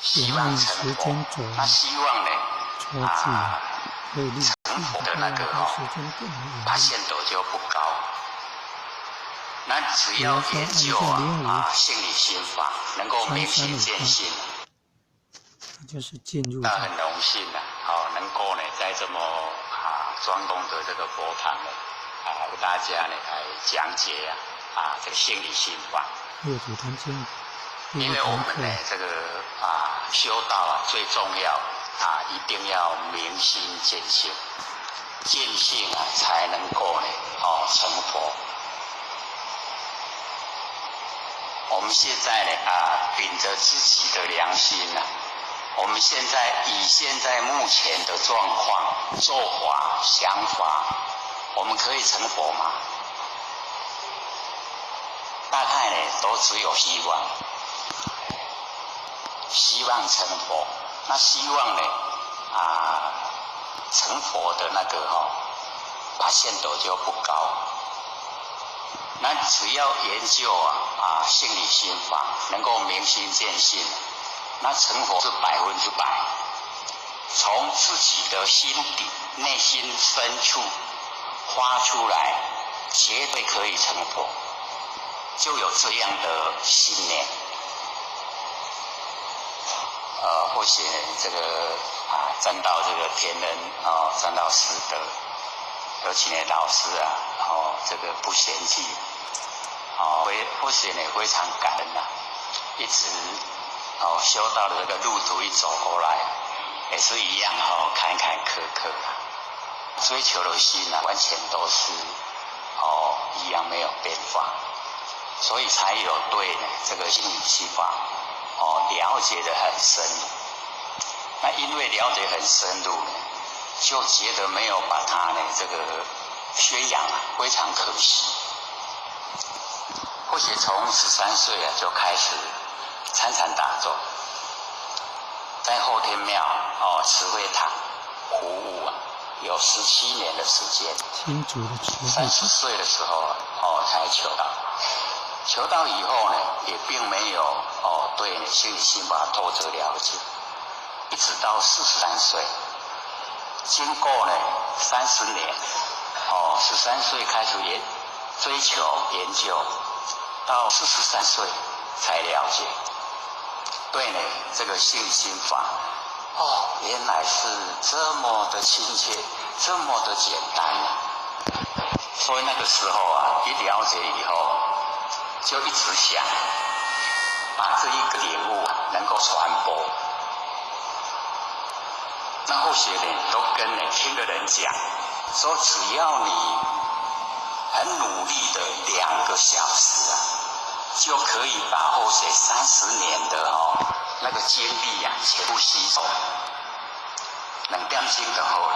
希望成佛。那希望呢成佛的那个把限度就不高。那只要研究心理心法，能够明心见性，就是进入。那很荣幸能够呢在这么庄重的这个佛堂呢为大家呢来讲解这个心理心法。因为我们呢这个修道最重要一定要明心见性，见性才能够呢成佛。我们现在呢秉着自己的良心我们现在目前的状况、做法、想法，我们可以成佛吗？大概呢都只有希望，希望成佛。那希望呢成佛的那个把限度就不高。那只要研究心理心法，能够明心见性，那成佛是100%，从自己的心底、内心深处发出来，绝对可以成佛，就有这样的信念。或许这个沾到这个天恩沾到师德，尤其呢老师这个不嫌弃或许呢非常感恩一直修道的这个路途一走过来，也是一样坎坎坷坷追求的心完全都是一样没有变化，所以才有对这个心理心法了解得很深入。那因为了解很深入就觉得没有把它这个宣扬非常可惜。或许从13岁就开始参禅打坐，在后天庙慈惠堂服务有17年的时间。30岁的时候才求道，求道以后也并没有对心理心法透彻了解，一直到43岁，经过30年13岁开始追求研究，到43岁才了解，对这个心理心法原来是这么的亲切，这么的简单所以那个时候一了解以后，就一直想把这一个领悟能够传播。那后学都跟听的人讲说，只要你很努力的2个小时就可以把后学30年的那个经历全部吸收。2点钟就好了。